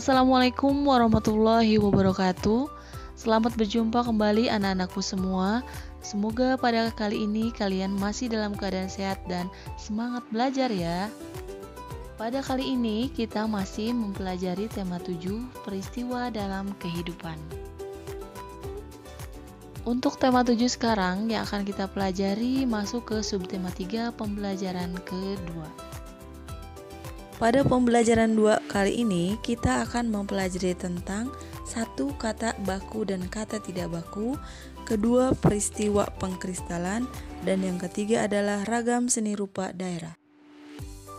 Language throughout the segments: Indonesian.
Assalamualaikum warahmatullahi wabarakatuh. Selamat berjumpa kembali anak-anakku semua. Semoga pada kali ini kalian masih dalam keadaan sehat dan semangat belajar ya. Pada kali ini kita masih mempelajari tema 7, peristiwa dalam kehidupan. Untuk tema 7 sekarang yang akan kita pelajari masuk ke subtema 3, pembelajaran kedua. Pada pembelajaran 2 kali ini kita akan mempelajari tentang 1. Kata baku dan kata tidak baku, kedua peristiwa pengkristalan, dan yang ketiga adalah ragam seni rupa daerah.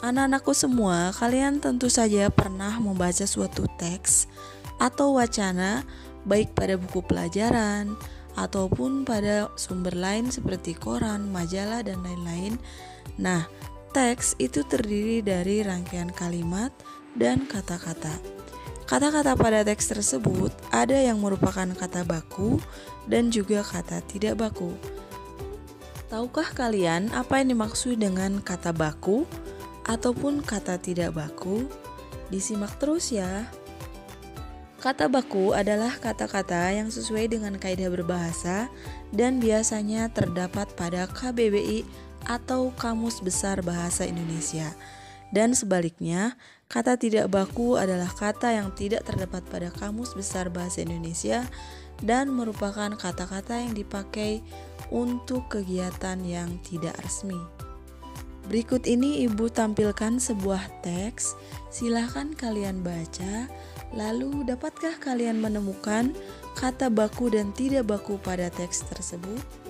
Anak-anakku semua, kalian tentu saja pernah membaca suatu teks atau wacana baik pada buku pelajaran ataupun pada sumber lain seperti koran, majalah, dan lain-lain. Nah, teks itu terdiri dari rangkaian kalimat dan kata-kata. Kata-kata pada teks tersebut ada yang merupakan kata baku dan juga kata tidak baku. Tahukah kalian apa yang dimaksud dengan kata baku ataupun kata tidak baku? Disimak terus ya. Kata baku adalah kata-kata yang sesuai dengan kaidah berbahasa dan biasanya terdapat pada KBBI atau Kamus Besar Bahasa Indonesia. Dan sebaliknya, kata tidak baku adalah kata yang tidak terdapat pada Kamus Besar Bahasa Indonesia dan merupakan kata-kata yang dipakai untuk kegiatan yang tidak resmi. Berikut ini Ibu tampilkan sebuah teks, silahkan kalian baca. Lalu dapatkah kalian menemukan kata baku dan tidak baku pada teks tersebut?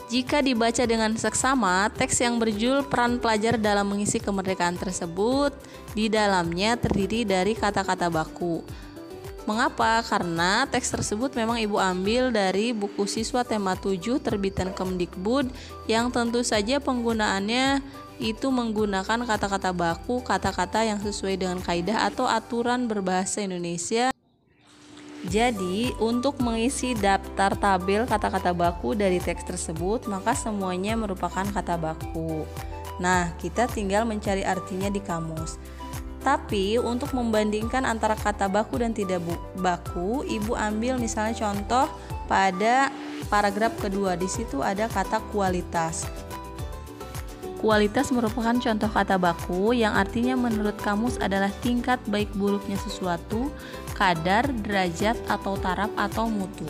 Jika dibaca dengan seksama, teks yang berjudul peran pelajar dalam mengisi kemerdekaan tersebut di dalamnya terdiri dari kata-kata baku. Mengapa? Karena teks tersebut memang Ibu ambil dari buku siswa tema 7 terbitan Kemdikbud yang tentu saja penggunaannya itu menggunakan kata-kata baku, kata-kata yang sesuai dengan kaidah atau aturan berbahasa Indonesia. Jadi, untuk mengisi daftar tabel kata-kata baku dari teks tersebut, maka semuanya merupakan kata baku. Nah, kita tinggal mencari artinya di kamus. Tapi, untuk membandingkan antara kata baku dan tidak baku, Ibu ambil misalnya contoh pada paragraf kedua. Di situ ada kata kualitas. Kualitas merupakan contoh kata baku yang artinya menurut kamus adalah tingkat baik buruknya sesuatu, kadar, derajat, atau taraf, atau mutu.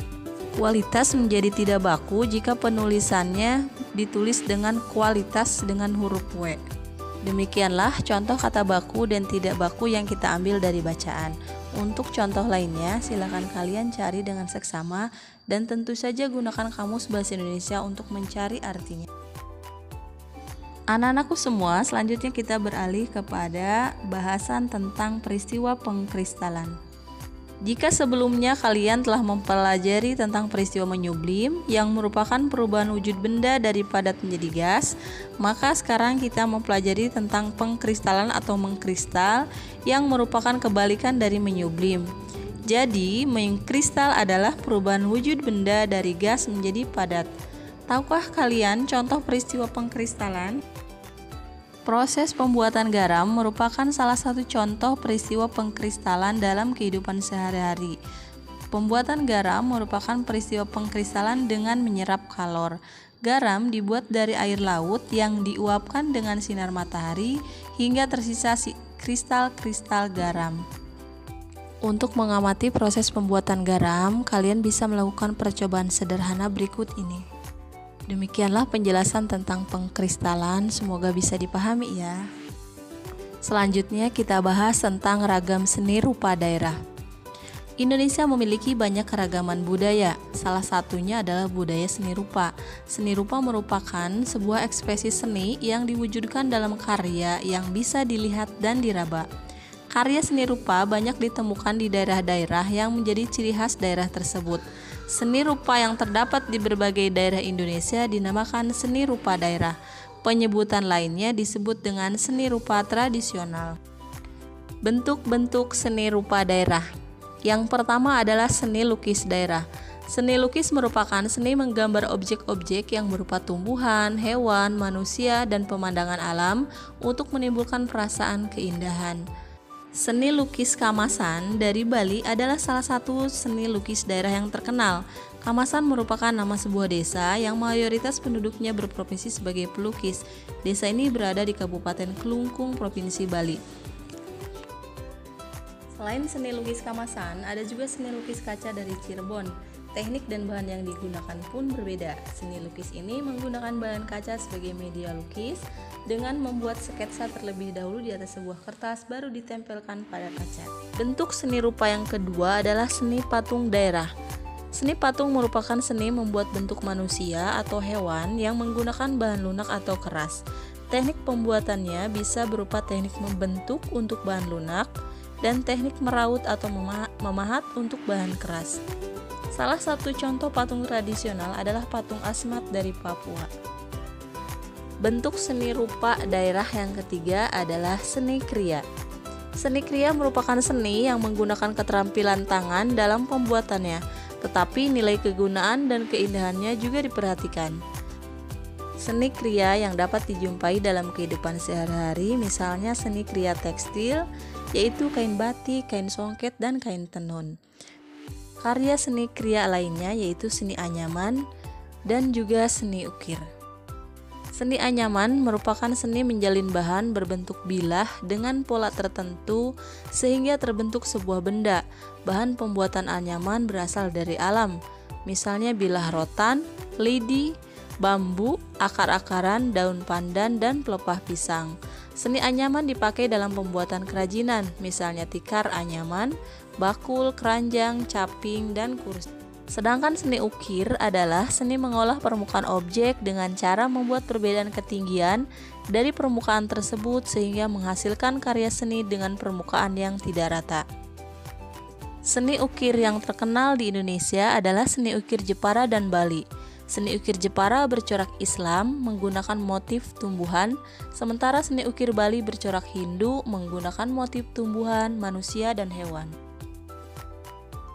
Kualitas menjadi tidak baku jika penulisannya ditulis dengan kualitas dengan huruf W. Demikianlah contoh kata baku dan tidak baku yang kita ambil dari bacaan. Untuk contoh lainnya, silakan kalian cari dengan seksama dan tentu saja gunakan Kamus Bahasa Indonesia untuk mencari artinya. Anak-anakku semua, selanjutnya kita beralih kepada bahasan tentang peristiwa pengkristalan. Jika sebelumnya kalian telah mempelajari tentang peristiwa menyublim yang merupakan perubahan wujud benda dari padat menjadi gas, maka sekarang kita mempelajari tentang pengkristalan atau mengkristal yang merupakan kebalikan dari menyublim. Jadi, mengkristal adalah perubahan wujud benda dari gas menjadi padat. Tahukah kalian contoh peristiwa pengkristalan? Proses pembuatan garam merupakan salah satu contoh peristiwa pengkristalan dalam kehidupan sehari-hari. Pembuatan garam merupakan peristiwa pengkristalan dengan menyerap kalor. Garam dibuat dari air laut yang diuapkan dengan sinar matahari hingga tersisa kristal-kristal garam. Untuk mengamati proses pembuatan garam, kalian bisa melakukan percobaan sederhana berikut ini. Demikianlah penjelasan tentang pengkristalan, semoga bisa dipahami ya. Selanjutnya kita bahas tentang ragam seni rupa daerah. Indonesia memiliki banyak keragaman budaya, salah satunya adalah budaya seni rupa. Seni rupa merupakan sebuah ekspresi seni yang diwujudkan dalam karya yang bisa dilihat dan diraba. Karya seni rupa banyak ditemukan di daerah-daerah yang menjadi ciri khas daerah tersebut. Seni rupa yang terdapat di berbagai daerah Indonesia dinamakan seni rupa daerah. Penyebutan lainnya disebut dengan seni rupa tradisional. Bentuk-bentuk seni rupa daerah. Yang pertama adalah seni lukis daerah. Seni lukis merupakan seni menggambar objek-objek yang berupa tumbuhan, hewan, manusia, dan pemandangan alam untuk menimbulkan perasaan keindahan. Seni lukis Kamasan dari Bali adalah salah satu seni lukis daerah yang terkenal. Kamasan merupakan nama sebuah desa yang mayoritas penduduknya berprofesi sebagai pelukis. Desa ini berada di Kabupaten Kelungkung, Provinsi Bali. Selain seni lukis Kamasan, ada juga seni lukis kaca dari Cirebon. Teknik dan bahan yang digunakan pun berbeda. Seni lukis ini menggunakan bahan kaca sebagai media lukis dengan membuat sketsa terlebih dahulu di atas sebuah kertas baru ditempelkan pada kaca. Bentuk seni rupa yang kedua adalah seni patung daerah. Seni patung merupakan seni membuat bentuk manusia atau hewan yang menggunakan bahan lunak atau keras. Teknik pembuatannya bisa berupa teknik membentuk untuk bahan lunak dan teknik meraut atau memahat untuk bahan keras. Salah satu contoh patung tradisional adalah patung Asmat dari Papua. Bentuk seni rupa daerah yang ketiga adalah seni kriya. Seni kriya merupakan seni yang menggunakan keterampilan tangan dalam pembuatannya, tetapi nilai kegunaan dan keindahannya juga diperhatikan. Seni kriya yang dapat dijumpai dalam kehidupan sehari-hari, misalnya seni kriya tekstil, yaitu kain batik, kain songket, dan kain tenun. Karya seni kriya lainnya yaitu seni anyaman dan juga seni ukir. Seni anyaman merupakan seni menjalin bahan berbentuk bilah dengan pola tertentu sehingga terbentuk sebuah benda. Bahan pembuatan anyaman berasal dari alam, misalnya bilah rotan, lidi, bambu, akar-akaran, daun pandan, dan pelepah pisang. Seni anyaman dipakai dalam pembuatan kerajinan, misalnya tikar anyaman, bakul, keranjang, caping, dan kursi. Sedangkan seni ukir adalah seni mengolah permukaan objek dengan cara membuat perbedaan ketinggian dari permukaan tersebut sehingga menghasilkan karya seni dengan permukaan yang tidak rata. Seni ukir yang terkenal di Indonesia adalah seni ukir Jepara dan Bali. Seni ukir Jepara bercorak Islam menggunakan motif tumbuhan, sementara seni ukir Bali bercorak Hindu menggunakan motif tumbuhan, manusia, dan hewan.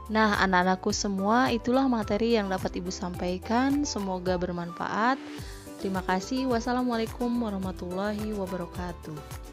Nah, anak-anakku semua, itulah materi yang dapat Ibu sampaikan. Semoga bermanfaat. Terima kasih. Wassalamualaikum warahmatullahi wabarakatuh.